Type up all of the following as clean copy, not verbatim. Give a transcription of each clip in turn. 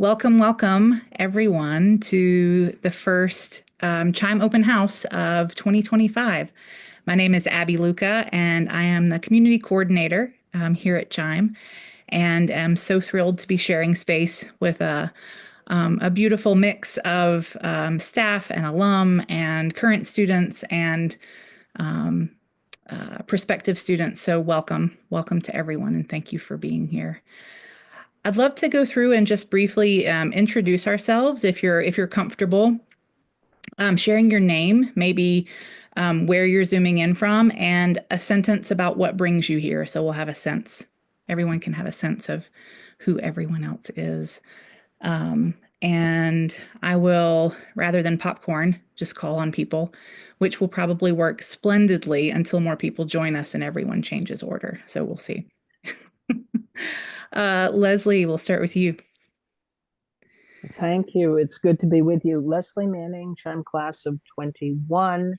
Welcome, welcome everyone to the first ChIME Open House of 2025. My name is Abby Luca, and I am the community coordinator here at ChIME, and am so thrilled to be sharing space with a beautiful mix of staff and alum and current students and prospective students. So welcome to everyone, and thank you for being here. I'd love to go through and just briefly introduce ourselves if you're comfortable sharing your name, maybe where you're zooming in from, and a sentence about what brings you here. So we'll have a sense, everyone can have a sense of who everyone else is. And I will, rather than popcorn, just call on people, which will probably work splendidly until more people join us and everyone changes order. So we'll see. Leslie, we'll start with you. Thank you. It's good to be with you. Leslie Manning, ChIME class of 21,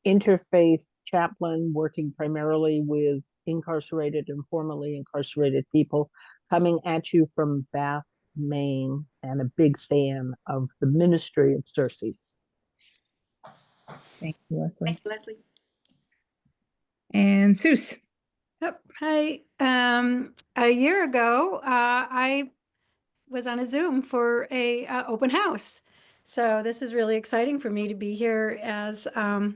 interfaith chaplain, working primarily with incarcerated and formerly incarcerated people, coming at you from Bath, Maine, and a big fan of the ministry of Circe. Thank you, Leslie. Thank you, Leslie. And Seuss. Yep. Hi. A year ago, I was on a Zoom for a open house. So this is really exciting for me to be here as a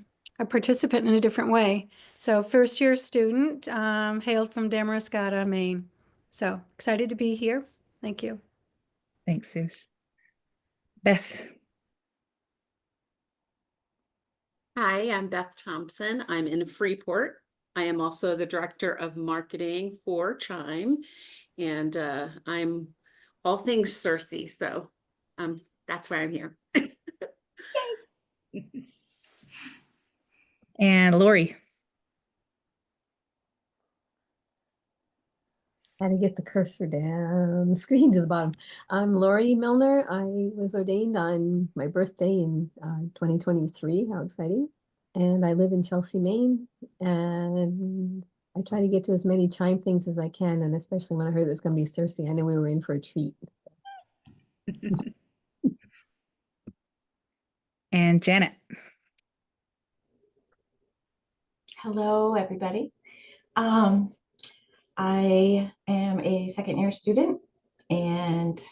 participant in a different way. So first year student, hailed from Damariscotta, Maine. So excited to be here. Thank you. Thanks, Seuss. Beth. Hi, I'm Beth Thompson. I'm in Freeport. I am also the director of marketing for ChIME, and I'm all things Circe, so that's why I'm here. And Lori. How to get the cursor down the screen to the bottom. I'm Lori Milner. I was ordained on my birthday in 2023. How exciting. And I live in Chelsea, Maine. And I try to get to as many ChIME things as I can. And especially when I heard it was going to be Circe, I knew we were in for a treat. And Janet. Hello, everybody. I am a second year student and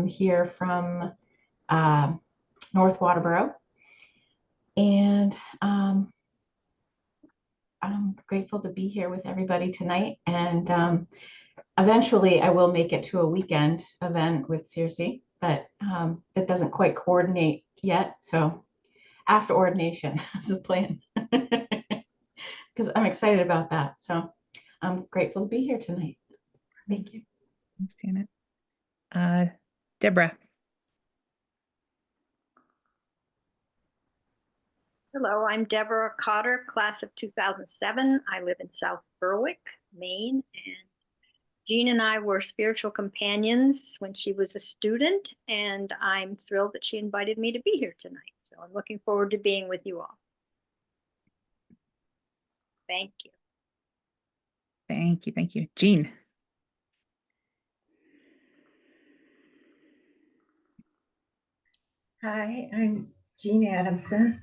here from North Waterboro. And I'm grateful to be here with everybody tonight. And eventually I will make it to a weekend event with Circe, but that doesn't quite coordinate yet. So after ordination is the plan, because I'm excited about that. So I'm grateful to be here tonight. Thank you. Thanks, Janet. Deborah. Hello, I'm Deborah Cotter, class of 2007. I live in South Berwick, Maine, and Jean and I were spiritual companions when she was a student, and I'm thrilled that she invited me to be here tonight. So I'm looking forward to being with you all. Thank you. Thank you. Thank you. Jean. Hi, I'm Jean Adamson.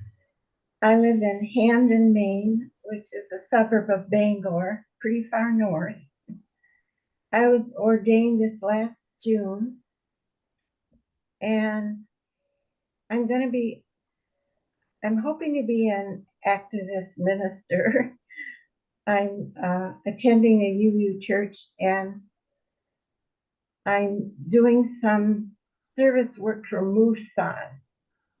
I live in Hamden, Maine, which is a suburb of Bangor, pretty far north. I was ordained this last June, and I'm hoping to be an activist minister. I'm attending a UU church, and I'm doing some service work for MUSON,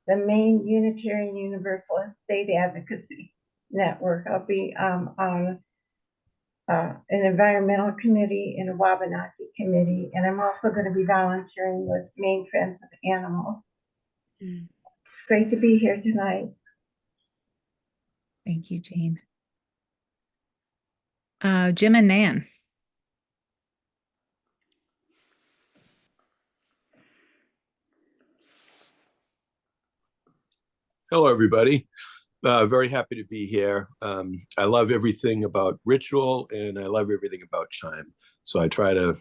the Maine Unitarian Universalist State Advocacy Network. I'll be on an environmental committee and a Wabanaki committee, and I'm also going to be volunteering with Maine Friends of Animals. It's great to be here tonight. Thank you, Jean. Jim and Nan. Hello, everybody. Very happy to be here. I love everything about ritual, and I love everything about ChIME. So I try to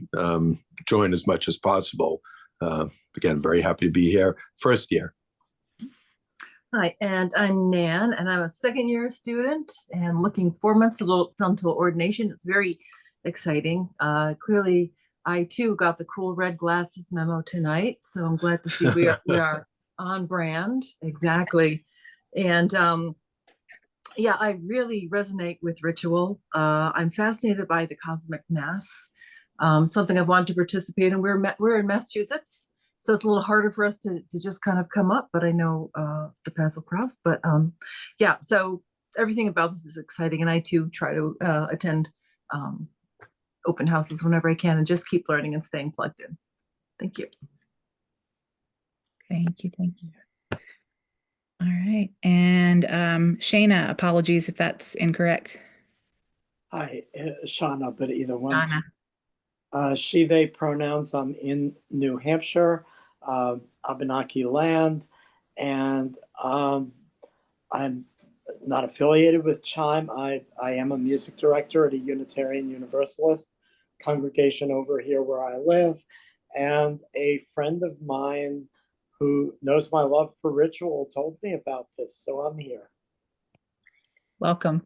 join as much as possible. Again, very happy to be here. First year. Hi, and I'm Nan, and I'm a second-year student and looking 4 months until ordination. It's very exciting. Clearly, I too got the cool red glasses memo tonight, so I'm glad to see we are on brand. Exactly. And yeah, I really resonate with ritual. I'm fascinated by the cosmic mass, something I've wanted to participate in. We're in Massachusetts, so it's a little harder for us to just kind of come up, but I know the paths will cross. But yeah, so everything about this is exciting, and I too try to attend open houses whenever I can and just keep learning and staying plugged in. Thank you. Thank you. Thank you. All right. And Shayna, apologies if that's incorrect. Hi, Shauna, but either one's. Shauna. She, they pronouns. I'm in New Hampshire, Abenaki land, and I'm not affiliated with ChIME. I am a music director at a Unitarian Universalist congregation over here where I live, and a friend of mine who knows my love for ritual told me about this, so I'm here. Welcome.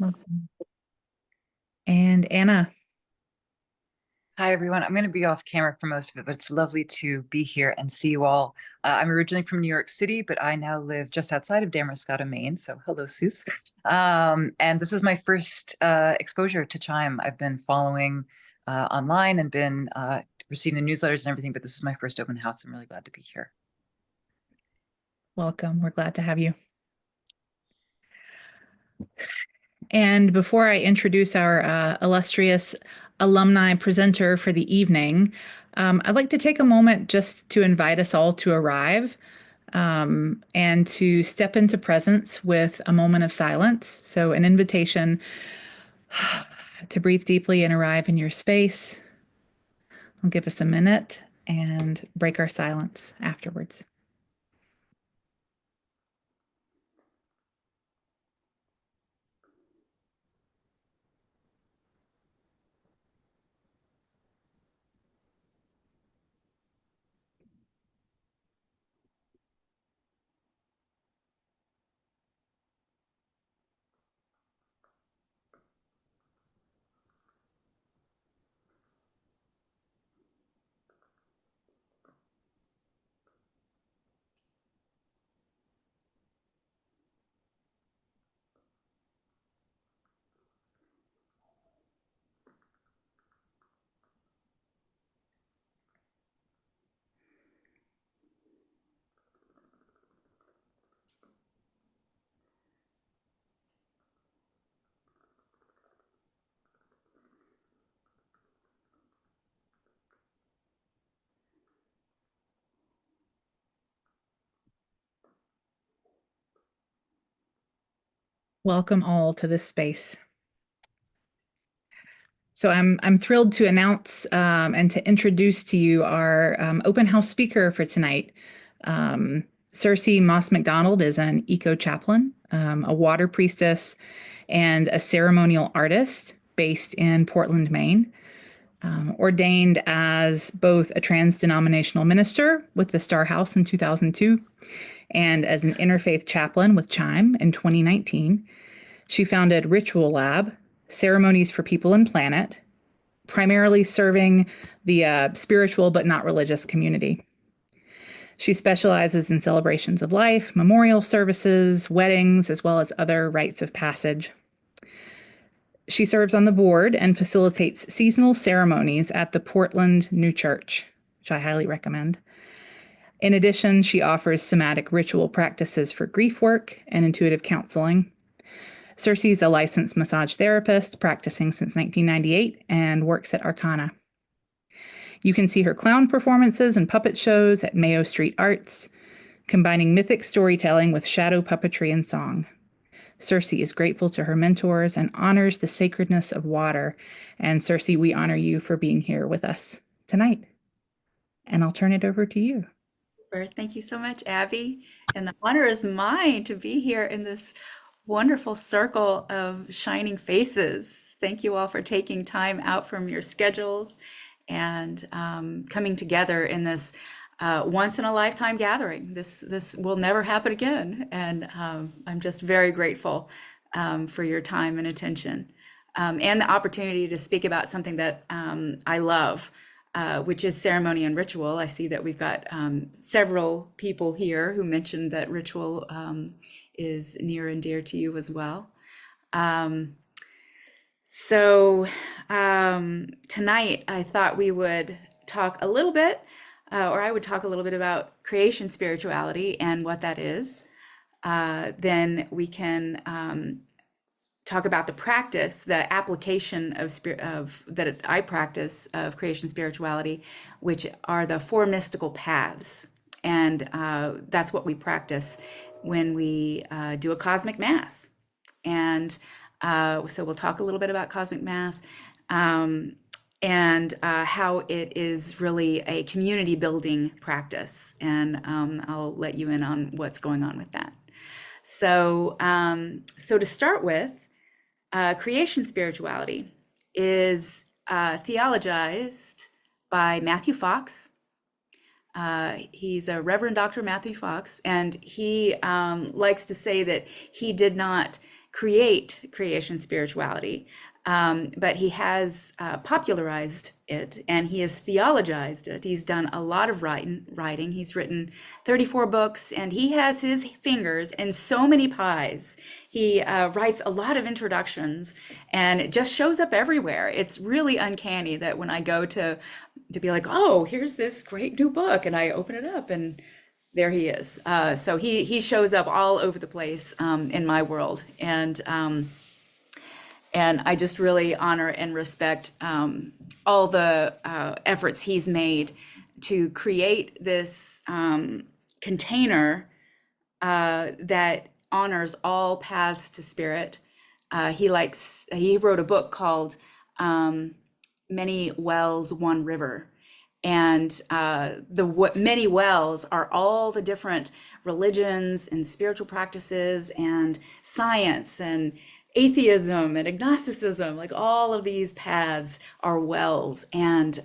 Welcome. And Anna. Hi, everyone. I'm going to be off camera for most of it, but it's lovely to be here and see you all. I'm originally from New York City, but I now live just outside of Damascus, Maine. So hello, Seuss. And this is my first exposure to ChIME. I've been following online and been receiving the newsletters and everything, but this is my first open house. I'm really glad to be here. Welcome. We're glad to have you. And before I introduce our illustrious alumni presenter for the evening, I'd like to take a moment just to invite us all to arrive and to step into presence with a moment of silence. So an invitation to breathe deeply and arrive in your space. I'll give us a minute and break our silence afterwards. Welcome all to this space. So I'm thrilled to announce and to introduce to you our open house speaker for tonight. Circe Moss MacDonald is an Eco Chaplain, a water priestess, and a ceremonial artist based in Portland, Maine. Ordained as both a trans-denominational minister with the Star House in 2002 and as an interfaith chaplain with ChIME in 2019. She founded Ritual Lab, Ceremonies for People and Planet, primarily serving the spiritual but not religious community. She specializes in celebrations of life, memorial services, weddings, as well as other rites of passage. She serves on the board and facilitates seasonal ceremonies at the Portland New Church, which I highly recommend. In addition, she offers somatic ritual practices for grief work and intuitive counseling. Circe is a licensed massage therapist practicing since 1998 and works at Arcana. You can see her clown performances and puppet shows at Mayo Street Arts, combining mythic storytelling with shadow puppetry and song. Circe is grateful to her mentors and honors the sacredness of water. And Circe, we honor you for being here with us tonight. And I'll turn it over to you. Super. Thank you so much, Abby. And the honor is mine to be here in this wonderful circle of shining faces. Thank you all for taking time out from your schedules and coming together in this once in a lifetime gathering. This will never happen again, and I'm just very grateful for your time and attention, and the opportunity to speak about something that I love, which is ceremony and ritual. I see that we've got several people here who mentioned that ritual is near and dear to you as well. So tonight I thought we would talk a little bit, or I would talk a little bit about creation spirituality and what that is. Then we can talk about the practice, the application of that I practice of creation spirituality, which are the 4 mystical paths. And that's what we practice when we do a cosmic mass. And so we'll talk a little bit about cosmic mass and how it is really a community building practice. And I'll let you in on what's going on with that. So, so to start with, creation spirituality is theologized by Matthew Fox. He's a Reverend Dr. Matthew Fox, and he likes to say that he did not create creation spirituality, but he has popularized it, and he has theologized it. He's done a lot of writing. He's written 34 books, and he has his fingers in so many pies. He writes a lot of introductions, and it just shows up everywhere. It's really uncanny that when I go to be like, oh, here's this great new book, and I open it up, and there he is. So he shows up all over the place in my world, and I just really honor and respect all the efforts he's made to create this container that honors all paths to spirit. He wrote a book called Many Wells, One River. And the many wells are all the different religions and spiritual practices and science and atheism and agnosticism. Like, all of these paths are wells, and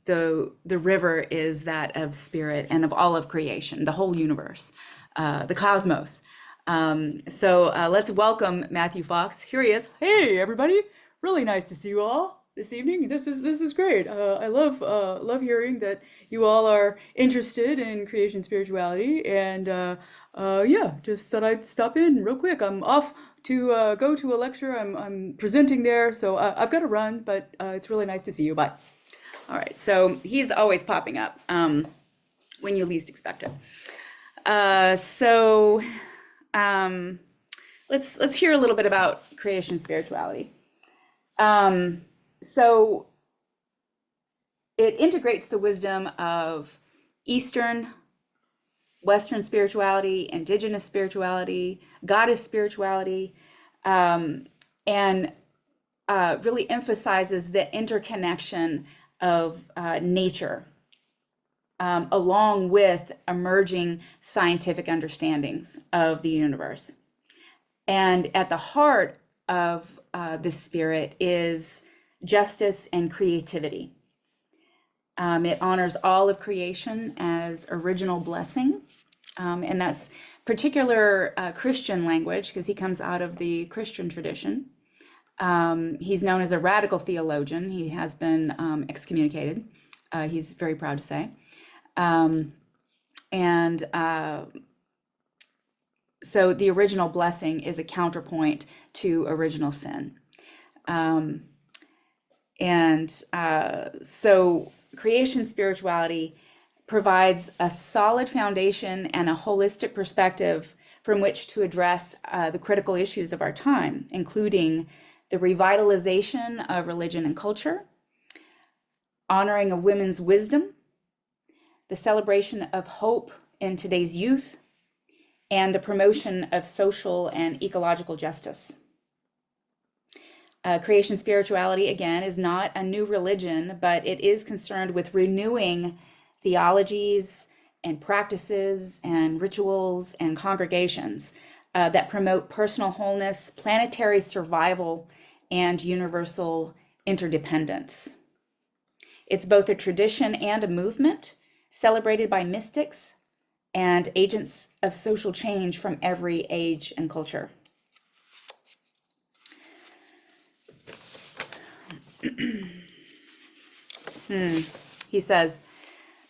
the river is that of spirit and of all of creation, the whole universe, the cosmos. So let's welcome Matthew Fox. Here he is. Hey, everybody! Really nice to see you all this evening. This is great. I love hearing that you all are interested in creation spirituality, and yeah, just thought I'd stop in real quick. I'm off to go to a lecture. I'm presenting there, so I've got to run, but it's really nice to see you. Bye. All right. So he's always popping up when you least expect it. So let's hear a little bit about creation spirituality. So it integrates the wisdom of Eastern, Western spirituality, indigenous spirituality, goddess spirituality, and really emphasizes the interconnection of nature, along with emerging scientific understandings of the universe. And at the heart of this spirit is justice and creativity. It honors all of creation as original blessing, and that's particular Christian language, because he comes out of the Christian tradition. He's known as a radical theologian. He has been excommunicated, he's very proud to say. So the original blessing is a counterpoint to original sin. So creation spirituality provides a solid foundation and a holistic perspective from which to address the critical issues of our time, including the revitalization of religion and culture, honoring of women's wisdom, the celebration of hope in today's youth, and the promotion of social and ecological justice. Creation spirituality, again, is not a new religion, but it is concerned with renewing theologies and practices and rituals and congregations that promote personal wholeness, planetary survival, and universal interdependence. It's both a tradition and a movement celebrated by mystics and agents of social change from every age and culture. He says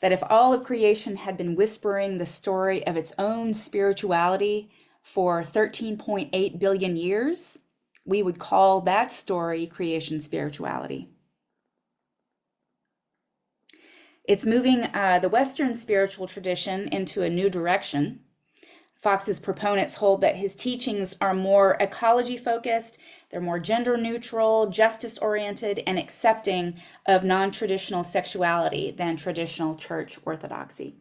that if all of creation had been whispering the story of its own spirituality for 13.8 billion years, we would call that story creation spirituality. It's moving the Western spiritual tradition into a new direction. Fox's proponents hold that his teachings are more ecology focused, they're more gender neutral, justice oriented, and accepting of non-traditional sexuality than traditional church orthodoxy.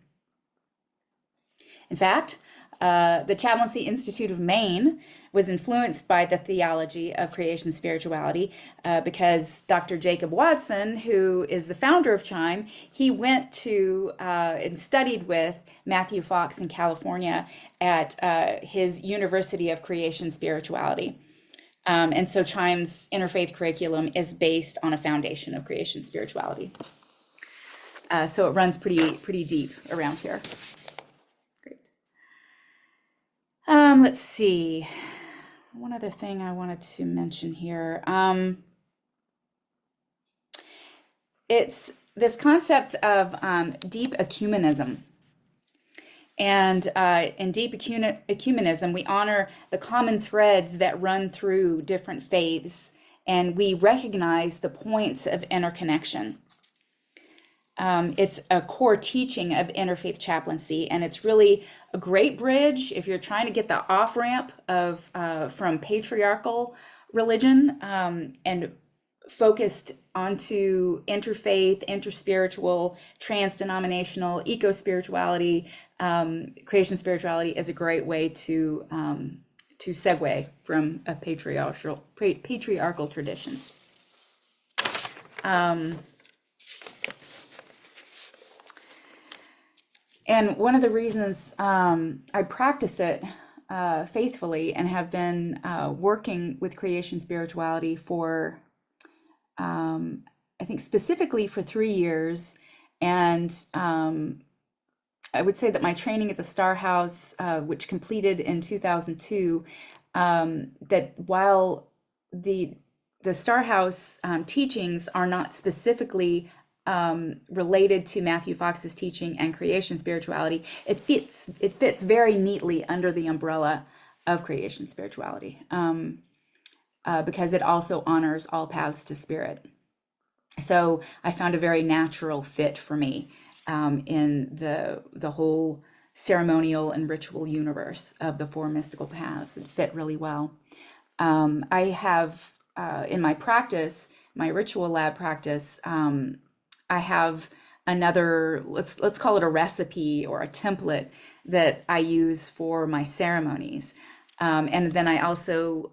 In fact, the Chaplaincy Institute of Maine was influenced by the theology of creation spirituality because Dr. Jacob Watson, who is the founder of ChIME, he went to and studied with Matthew Fox in California at his University of Creation Spirituality. And so ChIME's interfaith curriculum is based on a foundation of creation spirituality. So it runs pretty deep around here. Great. Let's see. One other thing I wanted to mention here. It's this concept of deep ecumenism. And in deep ecumenism, we honor the common threads that run through different faiths, and we recognize the points of interconnection. It's a core teaching of interfaith chaplaincy, and it's really a great bridge if you're trying to get the off-ramp of from patriarchal religion and focused onto interfaith, interspiritual, trans-denominational, eco-spirituality. Creation spirituality is a great way to segue from a patriarchal tradition. And one of the reasons I practice it faithfully and have been working with creation spirituality for, I think specifically for 3 years. And I would say that my training at the Star House, which completed in 2002, that while the Star House teachings are not specifically related to Matthew Fox's teaching and creation spirituality, it fits very neatly under the umbrella of creation spirituality because it also honors all paths to spirit. So I found a very natural fit for me in the whole ceremonial and ritual universe of the 4 mystical paths. It fit really well. I have in my practice, my ritual lab practice, I have another, let's call it a recipe or a template that I use for my ceremonies. And then I also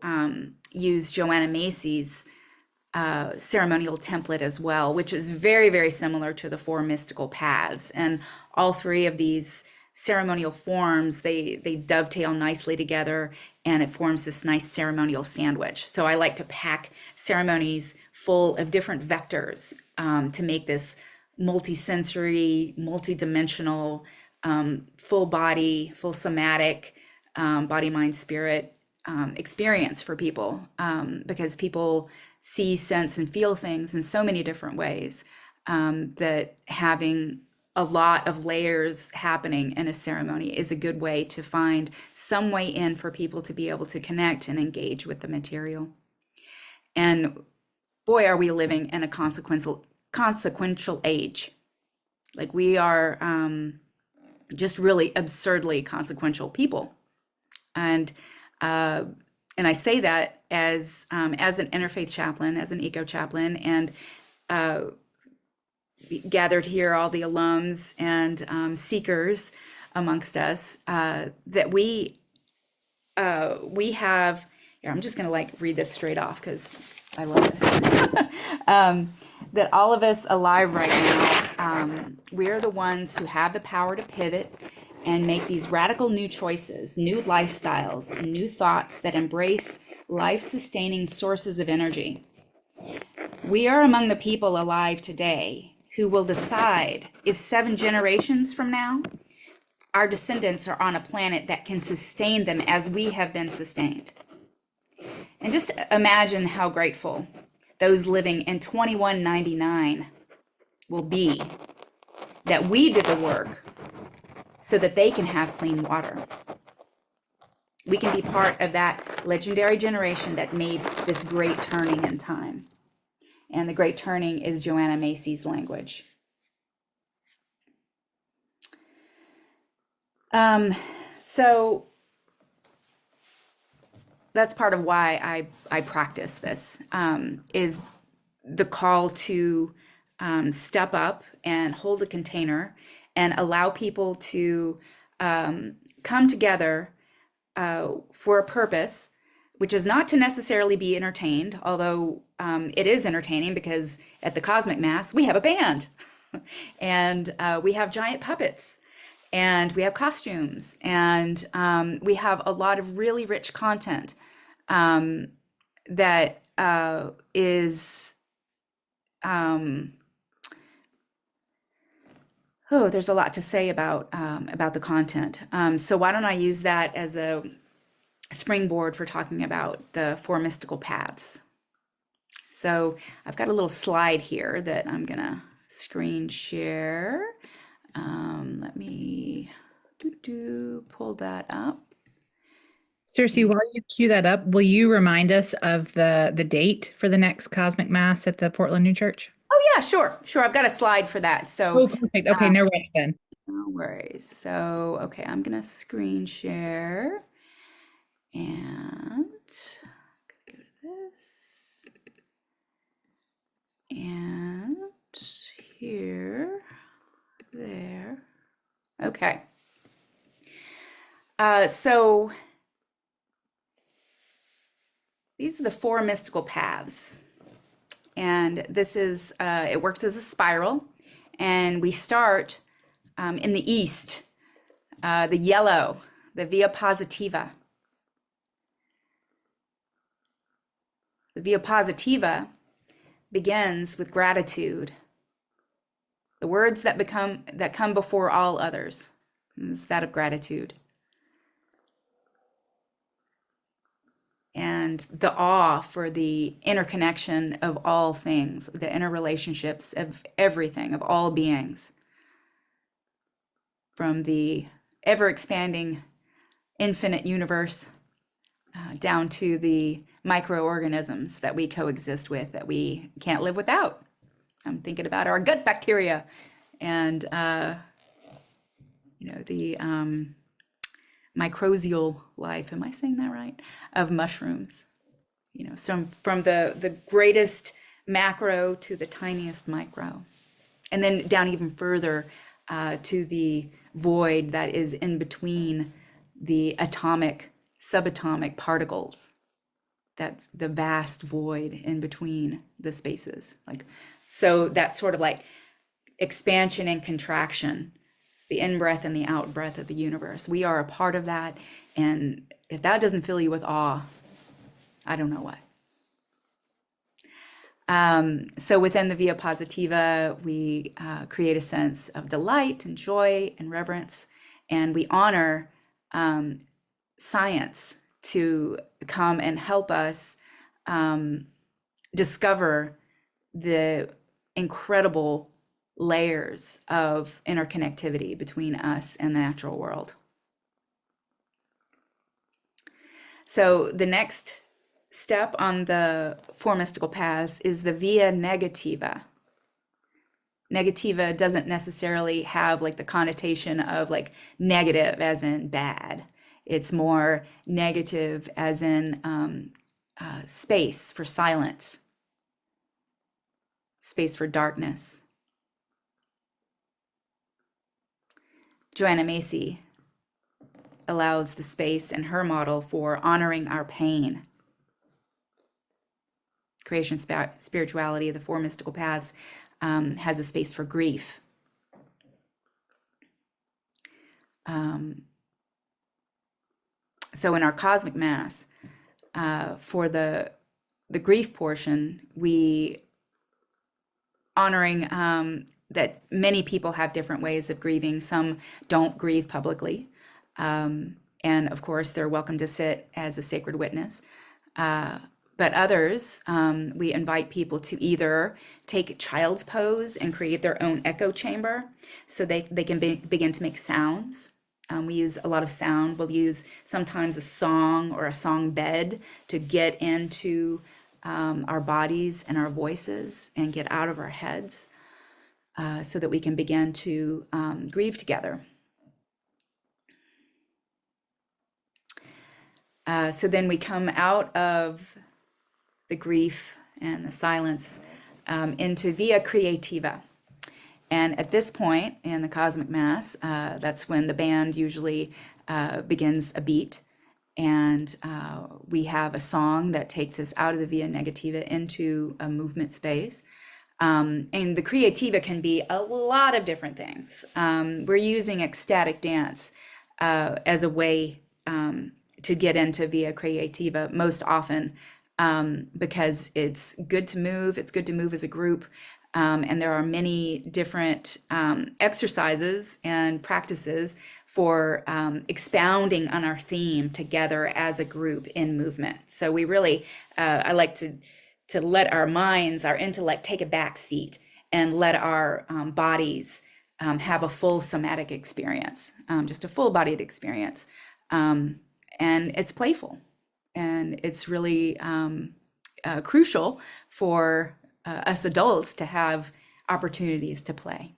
use Joanna Macy's ceremonial template as well, which is very, very similar to the 4 mystical paths. And all 3 of these ceremonial forms, they dovetail nicely together, and it forms this nice ceremonial sandwich. So I like to pack ceremonies full of different vectors to make this multi-sensory, multi-dimensional, full body, full somatic, body, mind, spirit experience for people, because people see, sense, and feel things in so many different ways, that having a lot of layers happening in a ceremony is a good way to find some way in for people to be able to connect and engage with the material. And boy, are we living in a consequential age. Like, we are just really absurdly consequential people. And I say that as an interfaith chaplain, as an eco chaplain, and gathered here, all the alums and seekers amongst us, that we have. Here, I'm just going to read this straight off because I love this. That all of us alive right now, we are the ones who have the power to pivot and make these radical new choices, new lifestyles, new thoughts that embrace life-sustaining sources of energy. We are among the people alive today who will decide if 7 generations from now, our descendants are on a planet that can sustain them as we have been sustained. And just imagine how grateful those living in 2199 will be that we did the work so that they can have clean water. We can be part of that legendary generation that made this great turning in time. And the great turning is Joanna Macy's language. So that's part of why I practice this, is the call to step up and hold a container and allow people to come together for a purpose, which is not to necessarily be entertained, although it is entertaining because at the Cosmic Mass, we have a band and we have giant puppets and we have costumes and we have a lot of really rich content that is, there's a lot to say about the content. So why don't I use that as a springboard for talking about the 4 mystical paths. So I've got a little slide here that I'm gonna screen share. Let me pull that up. Circe, while you cue that up, will you remind us of the date for the next Cosmic Mass at the Portland New Church? Oh yeah, sure. I've got a slide for that. So perfect. Okay, no rush then. No worries. So okay, I'm gonna screen share and go to this and here, there. Okay. So these are the 4 mystical paths. And this is, it works as a spiral. And we start in the east, the yellow, the Via Positiva. The Via Positiva begins with gratitude. The words that come before all others is that of gratitude. And the awe for the interconnection of all things, the interrelationships of everything, of all beings, from the ever-expanding infinite universe down to the microorganisms that we coexist with, that we can't live without. I'm thinking about our gut bacteria and the mycorrhizal life, am I saying that right, of mushrooms. So from the greatest macro to the tiniest micro, and then down even further to the void that is in between the atomic, subatomic particles, that the vast void in between the spaces. So that's sort of like expansion and contraction, the in-breath and the out-breath of the universe. We are a part of that. And if that doesn't fill you with awe, I don't know what. So within the Via Positiva, we create a sense of delight and joy and reverence. And we honor science to come and help us discover the incredible layers of interconnectivity between us and the natural world. So the next step on the 4 mystical paths is the Via Negativa. Negativa doesn't necessarily have the connotation of negative as in bad. It's more negative as in space for silence, space for darkness. Joanna Macy allows the space in her model for honoring our pain. Creation spirituality, the 4 mystical paths, has a space for grief. So in our Cosmic Mass, for the grief portion, we honoring that many people have different ways of grieving. Some don't grieve publicly. And of course, they're welcome to sit as a sacred witness. But others, we invite people to either take child's pose and create their own echo chamber so they can begin to make sounds. We use a lot of sound. We'll use sometimes a song or a song bed to get into our bodies and our voices and get out of our heads so that we can begin to grieve together. So then we come out of the grief and the silence into Via Creativa. And at this point in the Cosmic Mass, that's when the band usually begins a beat. And we have a song that takes us out of the Via Negativa into a movement space. And the Creativa can be a lot of different things. We're using ecstatic dance as a way to get into Via Creativa most often because it's good to move. It's good to move as a group. And there are many different exercises and practices for expounding on our theme together as a group in movement. So we really, I like to let our minds, our intellect take a back seat and let our bodies have a full somatic experience, just a full-bodied experience. And it's playful, and it's really crucial for us adults to have opportunities to play.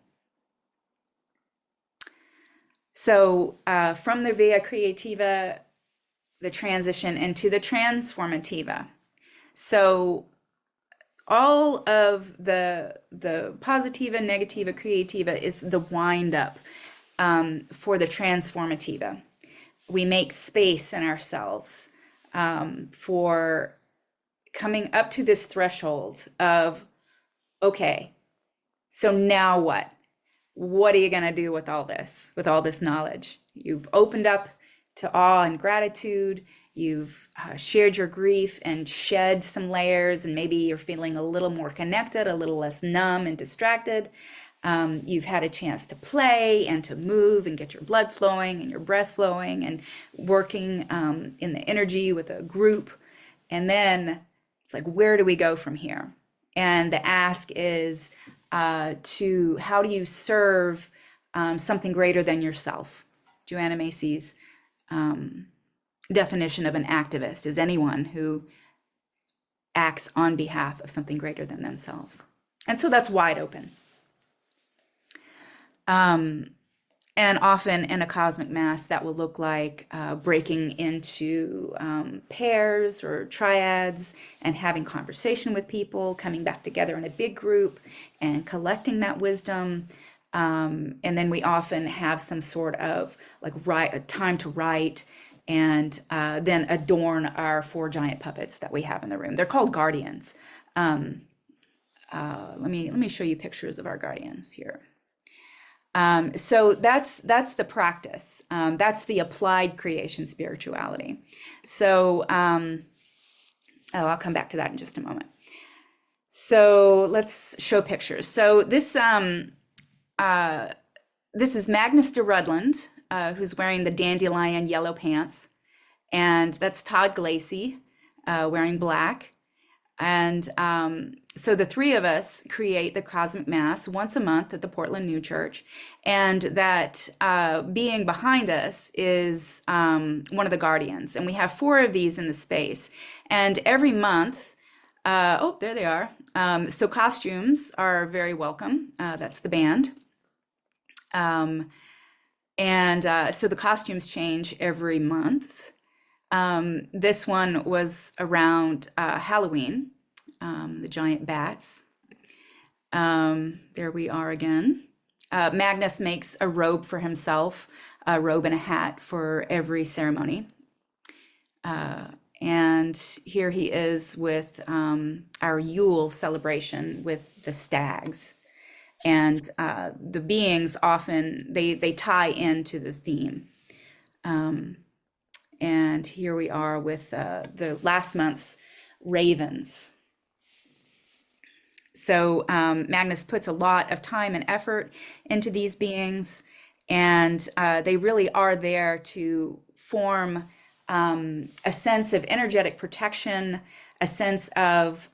So from the Via Creativa, the transition into the Transformativa. So all of the Positiva, Negativa, Creativa is the wind up for the Transformativa. We make space in ourselves for coming up to this threshold of, okay, so now what? What are you going to do with all this knowledge? You've opened up to awe and gratitude. You've shared your grief and shed some layers, and maybe you're feeling a little more connected, a little less numb and distracted. You've had a chance to play and to move and get your blood flowing and your breath flowing and working in the energy with a group. And then it's like, where do we go from here? And the ask is how do you serve something greater than yourself? Joanna Macy's definition of an activist is anyone who acts on behalf of something greater than themselves. And so that's wide open. And often in a cosmic mass, that will look like breaking into pairs or triads and having conversation with people, coming back together in a big group and collecting that wisdom. And then we often have some sort of like a time to write and then adorn our 4 giant puppets that we have in the room. They're called guardians. Let me show you pictures of our guardians here. So that's the practice. That's the applied creation spirituality. So I'll come back to that in just a moment. So let's show pictures. So this is Magnus de Rudland, who's wearing the dandelion yellow pants, and that's Todd Glacy wearing black. And so the 3 of us create the Cosmic Mass once a month at the Portland New Church. And that being behind us is one of the guardians. And we have 4 of these in the space. And every month, oh, there they are. So costumes are very welcome. That's the band. So the costumes change every month. This one was around Halloween, the giant bats. There we are again. Magnus makes a robe for himself, a robe and a hat for every ceremony. And here he is with our Yule celebration with the stags. And the beings often, they tie into the theme. And here we are with the last month's ravens. So Magnus puts a lot of time and effort into these beings, and they really are there to form a sense of energetic protection, a sense of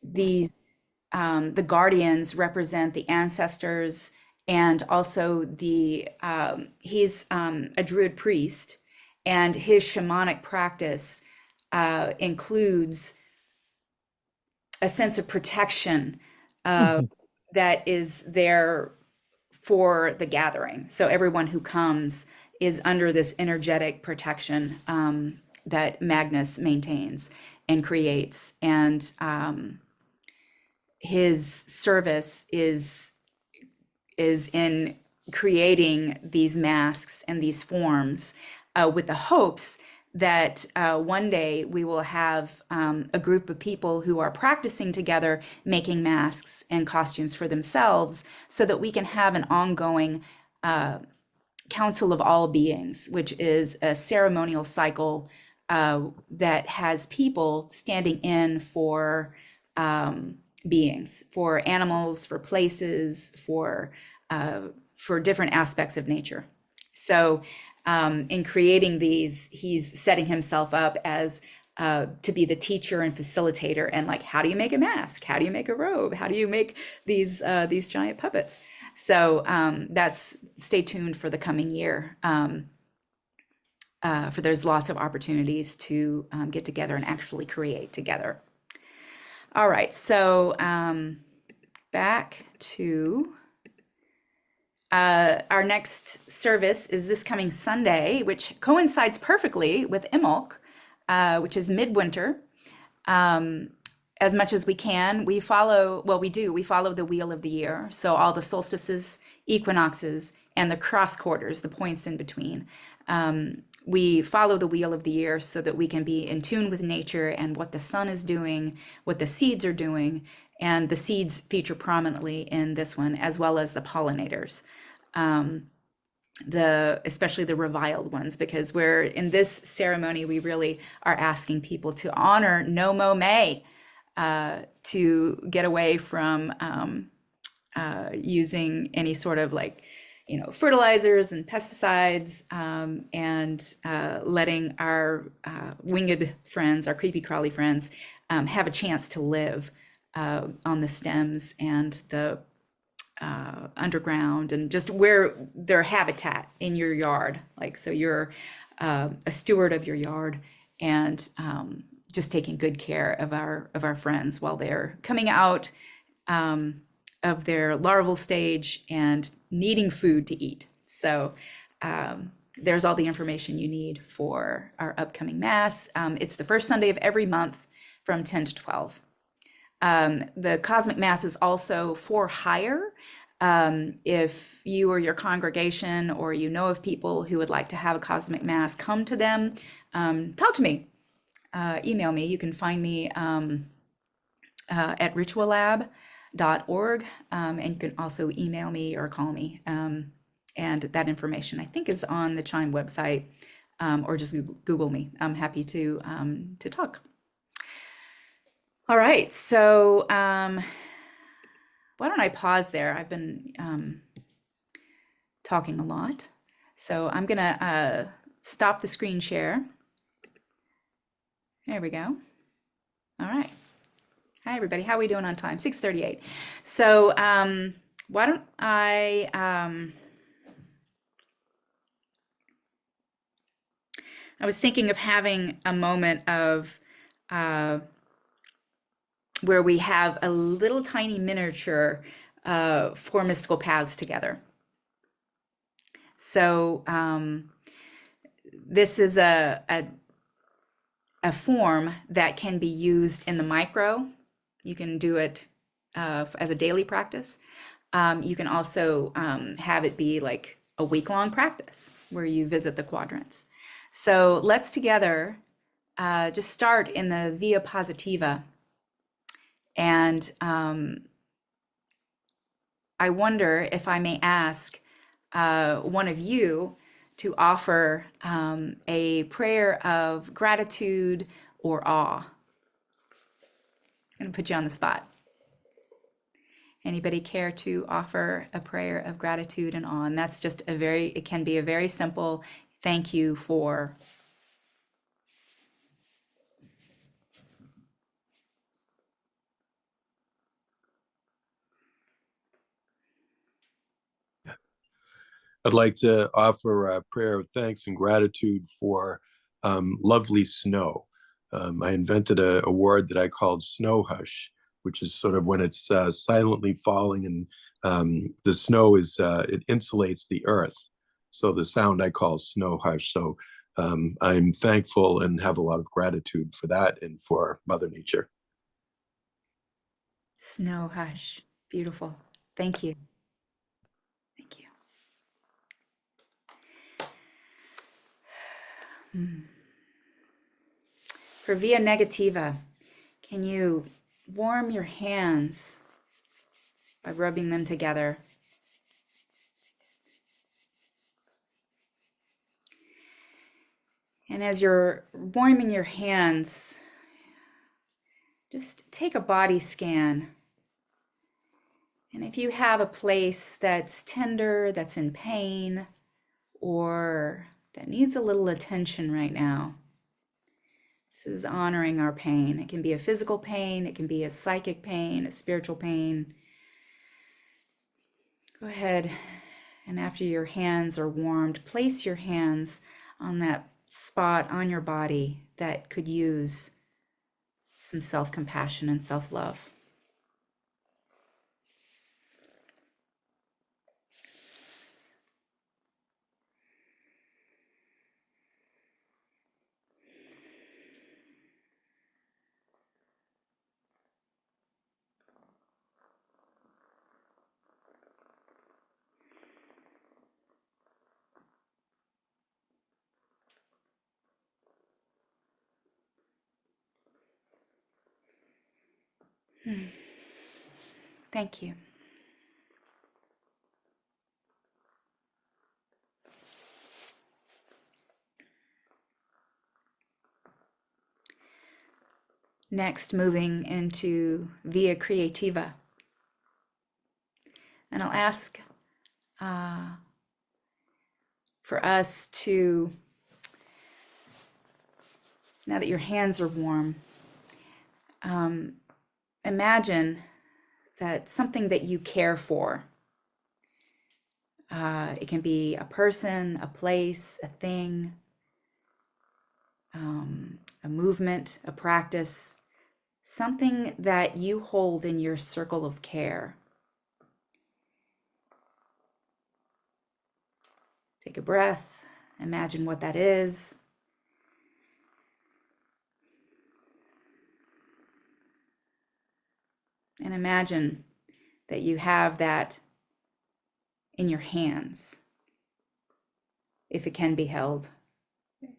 the guardians represent the ancestors, and also he's a druid priest, and his shamanic practice includes a sense of protection that is there for the gathering. So everyone who comes is under this energetic protection that Magnus maintains and creates. And his service is in creating these masks and these forms with the hopes that one day we will have a group of people who are practicing together, making masks and costumes for themselves, so that we can have an ongoing Council of All Beings, which is a ceremonial cycle that has people standing in for beings, for animals, for places, for different aspects of nature. So in creating these, he's setting himself up as to be the teacher and facilitator, and like, how do you make a mask? How do you make a robe? How do you make these giant puppets? So stay tuned for the coming year. For there's lots of opportunities to get together and actually create together. All right, so back to our next service is this coming Sunday, which coincides perfectly with Imbolc, which is midwinter. As much as we can, we follow the wheel of the year. So all the solstices, equinoxes, and the cross quarters, the points in between. We follow the wheel of the year so that we can be in tune with nature and what the sun is doing, what the seeds are doing, and the seeds feature prominently in this one, as well as the pollinators, especially the reviled ones, because we're in this ceremony, we really are asking people to honor No Mow May, to get away from using any sort of fertilizers and pesticides, and letting our winged friends, our creepy crawly friends, have a chance to live on the stems and the underground, and just where their habitat in your yard. So you're a steward of your yard, and just taking good care of our friends while they're coming out of their larval stage and needing food to eat. So there's all the information you need for our upcoming Mass. It's the first Sunday of every month from 10 to 12. The Cosmic Mass is also for hire. If you or your congregation, or you know of people who would like to have a Cosmic Mass, come to them, talk to me, email me. You can find me at rituallab.org, and you can also email me or call me. And that information, I think, is on the ChIME website, or just Google me. I'm happy to talk. All right, so why don't I pause there? I've been talking a lot, so I'm gonna stop the screen share. There we go. All right. Hi, everybody. How are we doing on time? 6:38. So why don't I was thinking of having a moment of where we have a little tiny miniature for mystical paths together. So this is a form that can be used in the micro. You can do it as a daily practice. You can also have it be like a week-long practice where you visit the quadrants. So let's together just start in the Via Positiva. And I wonder if I may ask one of you to offer a prayer of gratitude or awe. going to put you on the spot. Anybody care to offer a prayer of gratitude and awe? And that's just it can be a very simple thank you for. I'd like to offer a prayer of thanks and gratitude for lovely snow. I invented a word that I called snow hush, which is sort of when it's silently falling and the snow it insulates the earth. So the sound I call snow hush. So I'm thankful and have a lot of gratitude for that and for Mother Nature. Snow hush. Beautiful. Thank you. Thank you. For via negativa, can you warm your hands by rubbing them together? And as you're warming your hands, just take a body scan. And if you have a place that's tender, that's in pain, or that needs a little attention right now, this is honoring our pain. It can be a physical pain, it can be a psychic pain, a spiritual pain. Go ahead, and after your hands are warmed, place your hands on that spot on your body that could use some self-compassion and self-love. Thank you. Next, moving into via creativa. And I'll ask for us to, now that your hands are warm, imagine that something that you care for, it can be a person, a place, a thing, a movement, a practice, something that you hold in your circle of care. Take a breath, imagine what that is. And imagine that you have that in your hands, if it can be held.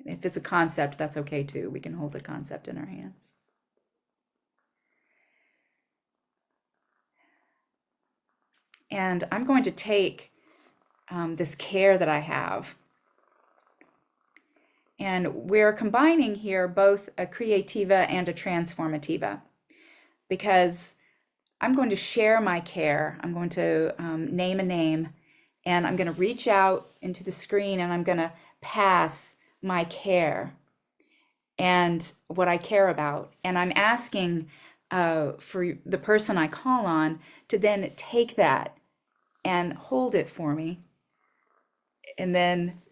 If it's a concept, that's okay too. We can hold a concept in our hands. And I'm going to take this care that I have, and we're combining here both a creativa and a transformativa, because I'm going to share my care. I'm going to name a name, and I'm going to reach out into the screen, and I'm going to pass my care and what I care about. And I'm asking for the person I call on to then take that and hold it for me, and then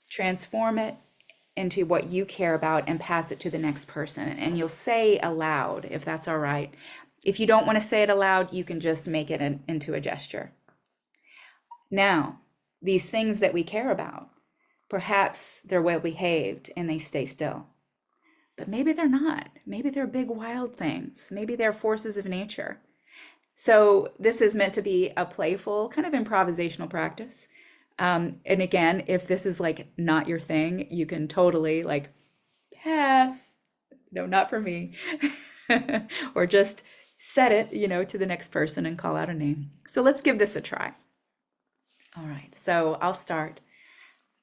transform it into what you care about and pass it to the next person. And you'll say aloud, if that's all right. If you don't want to say it aloud, you can just make it into a gesture. Now, these things that we care about, perhaps they're well behaved and they stay still, but maybe they're not. Maybe they're big wild things. Maybe they're forces of nature. So this is meant to be a playful kind of improvisational practice. And again, if this is like not your thing, you can totally like pass. No, not for me. Or just set it, to the next person and call out a name. So let's give this a try. All right, so I'll start.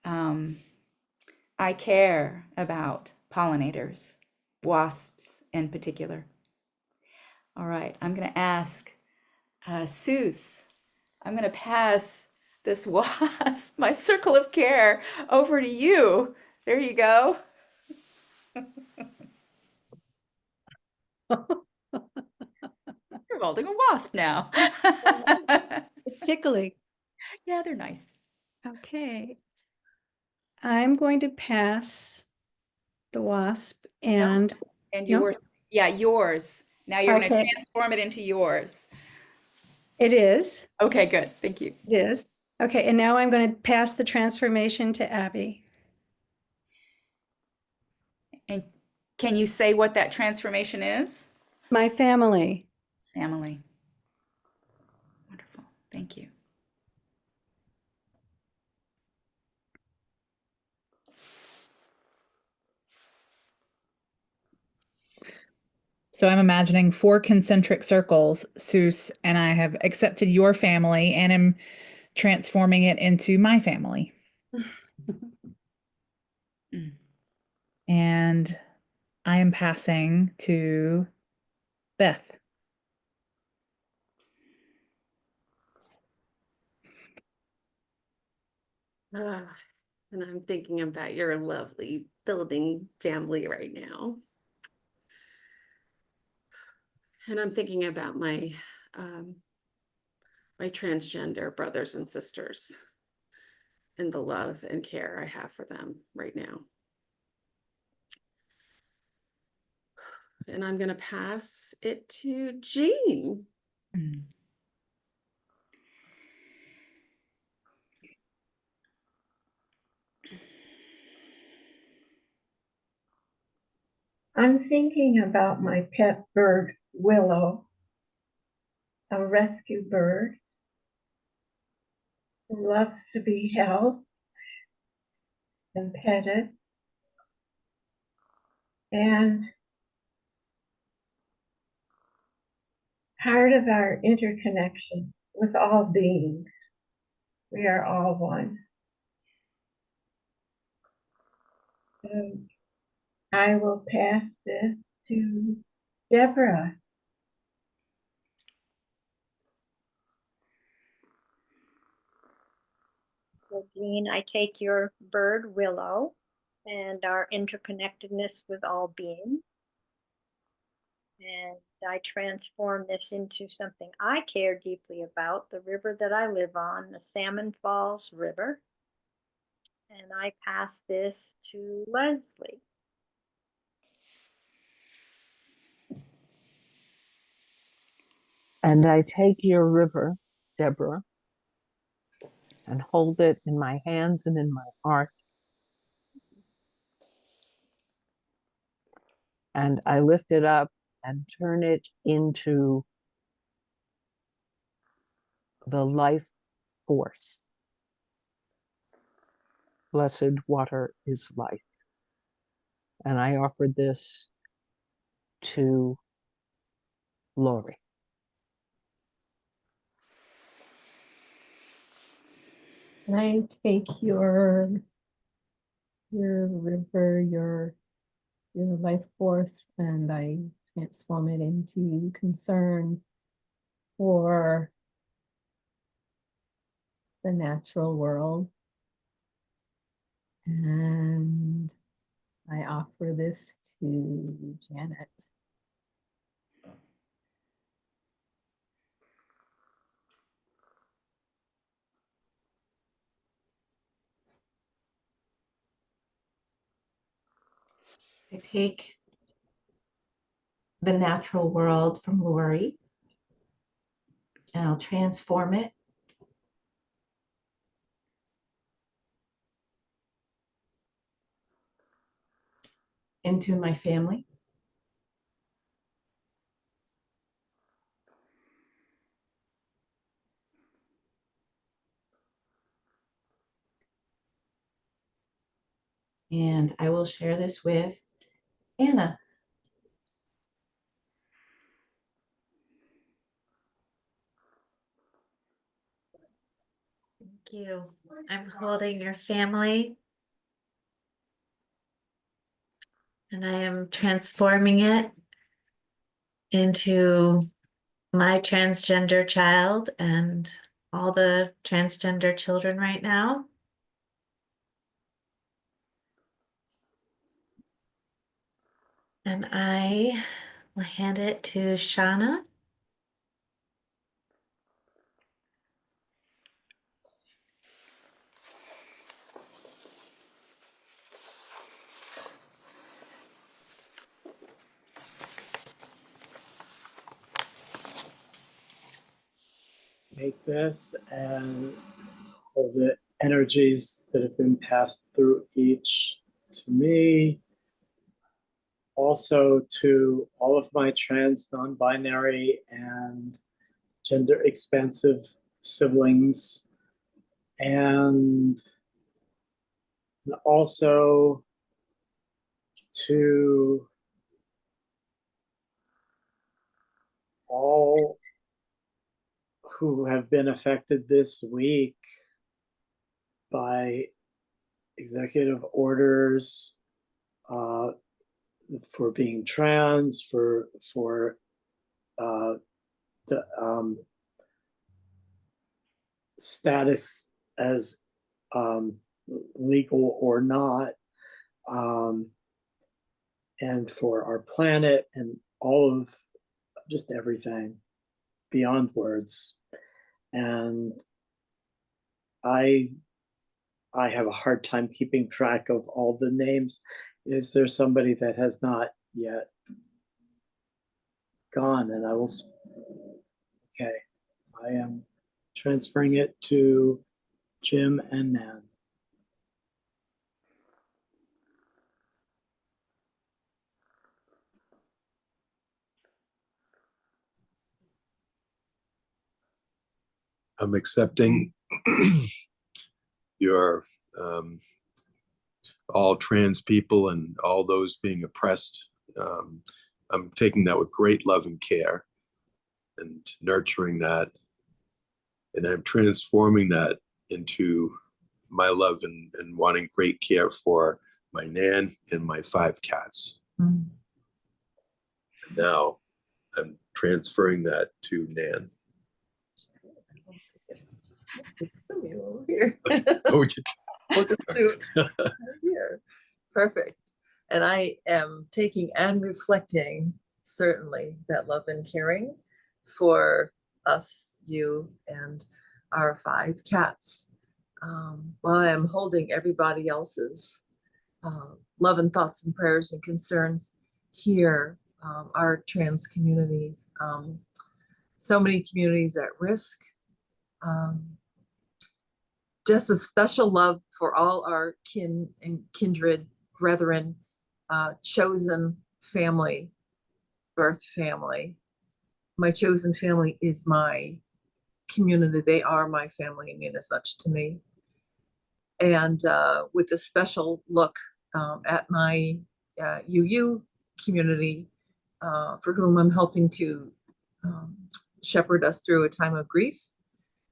I care about pollinators, wasps in particular. All right, I'm going to ask Seuss, I'm going to pass this wasp, my circle of care, over to you. There you go. You're holding a wasp now. It's tickling. Yeah, they're nice. Okay. I'm going to pass the wasp and And no? yours. Now you're going to Okay. transform it into yours. It is. Okay, good. Thank you. It is. Okay, and now I'm going to pass the transformation to Abby. And can you say what that transformation is? My family. Family. Wonderful. Thank you. So I'm imagining 4 concentric circles, Seuss, and I have accepted your family and am transforming it into my family. And I am passing to Beth. And I'm thinking about your lovely building family right now. And I'm thinking about my my transgender brothers and sisters and the love and care I have for them right now. And I'm going to pass it to Jean. I'm thinking about my pet bird, Willow, a rescue bird who loves to be held and petted. And part of our interconnection with all beings. We are all one. So I will pass this to Deborah. So Jean, I take your bird Willow and our interconnectedness with all beings, and I transform this into something I care deeply about, the river that I live on, the Salmon Falls River. And I pass this to Leslie. And I take your river, Deborah, and hold it in my hands and in my heart. And I lift it up and turn it into the life force. Blessed water is life. And I offer this to Lori. And I take your river, your life force, and I transform it into concern for the natural world. And I offer this to Janet. I take the natural world from Lori and I'll transform it into my family. And I will share this with Anna. Thank you. I'm holding your family and I am transforming it into my transgender child and all the transgender children right now. And I will hand it to Shauna. Make this and all the energies that have been passed through each to me, also to all of my trans, non-binary, and gender expansive siblings, and also to all who have been affected this week by executive orders for being trans, for the status as legal or not, and for our planet and all of just everything beyond words. And I have a hard time keeping track of all the names. Is there somebody that has not yet gone? And I will, okay, I am transferring it to Jim and Nan. I'm accepting your all trans people and all those being oppressed. I'm taking that with great love and care and nurturing that. And I'm transforming that into my love and wanting great care for my Nan and my 5 cats. Mm. Now I'm transferring that to Nan. Over here. Oh, We'll just do it right here. Perfect. And I am taking and reflecting certainly that love and caring for us, you, and our 5 cats, while I'm holding everybody else's love and thoughts and prayers and concerns here, our trans communities, so many communities at risk. Just with special love for all our kin and kindred brethren, chosen family, birth family. My chosen family is my community. They are my family and mean as much to me. And with a special look at my UU community, for whom I'm helping to shepherd us through a time of grief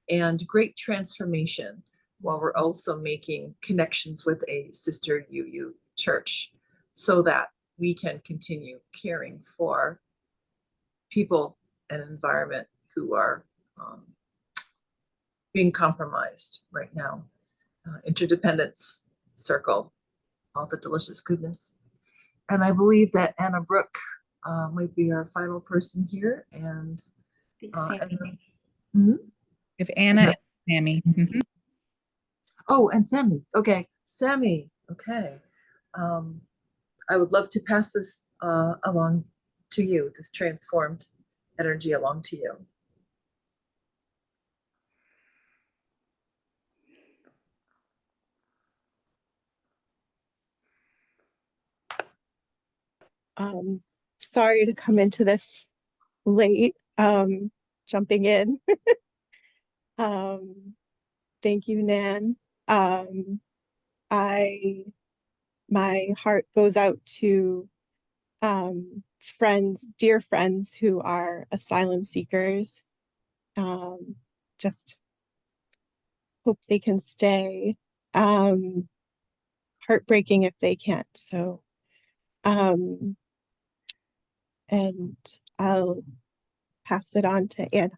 and great transformation, while we're also making connections with a sister UU church so that we can continue caring for people and environment who are being compromised right now. Interdependence circle, all the delicious goodness. And I believe that Anna Brooke might be our final person here. And If Anna and Sammy. Mm-hmm. Oh, and Sammy. Okay, Sammy. Okay. I would love to pass this along to you, this transformed energy along to you. Sorry to come into this late, jumping in. Thank you, Nan. My heart goes out to friends, dear friends who are asylum seekers. Just hope they can stay. Heartbreaking if they can't. So, and I'll pass it on to Anna.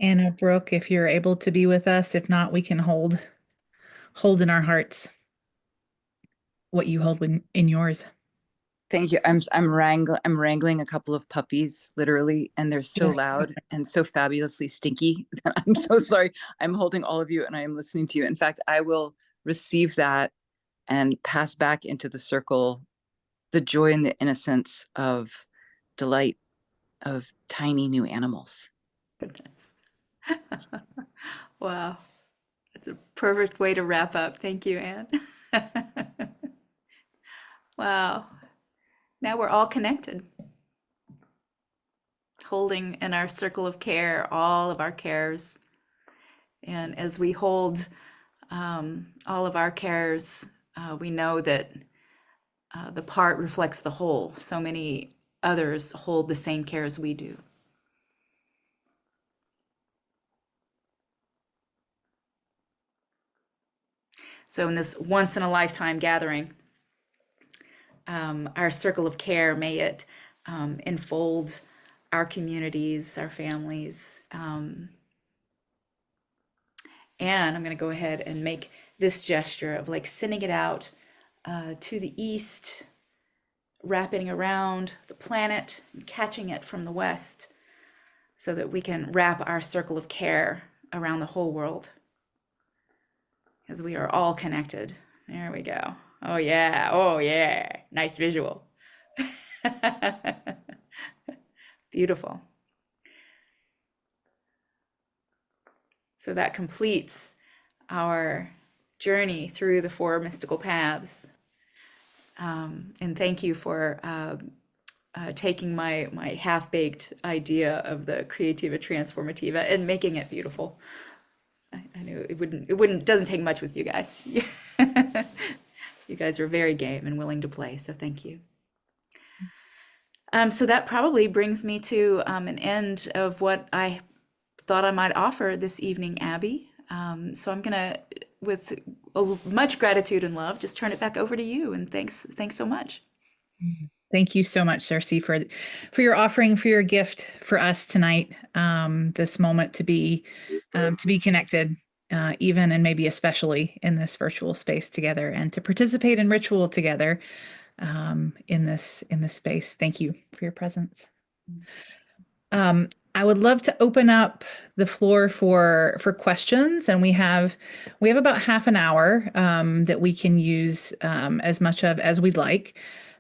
Anna, Brooke, if you're able to be with us, if not, we can hold in our hearts what you hold in yours. Thank you. I'm wrangling a couple of puppies, literally, and they're so loud and so fabulously stinky that I'm so sorry. I'm holding all of you and I am listening to you. In fact, I will receive that and pass back into the circle the joy and the innocence of delight of tiny new animals. Goodness. Wow. That's a perfect way to wrap up. Thank you, Anne. Wow. Now we're all connected, holding in our circle of care all of our cares. And as we hold all of our cares, we know that the part reflects the whole. So many others hold the same cares we do. So in this once in a lifetime gathering, our circle of care, may it enfold our communities, our families. And I'm going to go ahead and make this gesture of like sending it out to the east, wrapping around the planet, and catching it from the west, so that we can wrap our circle of care around the whole world, because we are all connected. There we go. Oh yeah, oh yeah, nice visual. Beautiful. So that completes our journey through the 4 mystical paths. And thank you for taking my half-baked idea of the Creativa Transformativa and making it beautiful. I knew it doesn't take much with you guys. You guys are very game and willing to play, so thank you. So that probably brings me to an end of what I thought I might offer this evening, Abby. So I'm gonna, with much gratitude and love, just turn it back over to you. And thanks so much. Thank you so much, Circe, for your offering, for your gift for us tonight. This moment to be connected, even and maybe especially in this virtual space together, and to participate in ritual together in this space. Thank you for your presence. I would love to open up the floor for questions, and we have about half an hour that we can use as much of as we'd like,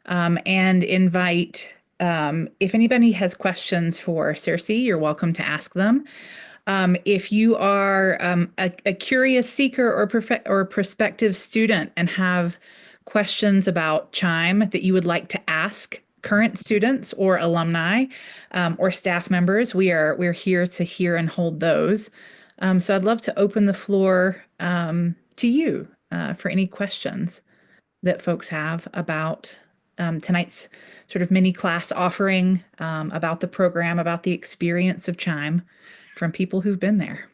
and invite if anybody has questions for Circe, you're welcome to ask them. If you are a curious seeker or prospective student and have questions about ChIME that you would like to ask current students or alumni or staff members, we're here to hear and hold those. So I'd love to open the floor to you for any questions that folks have about tonight's sort of mini class offering, about the program, about the experience of ChIME from people who've been there.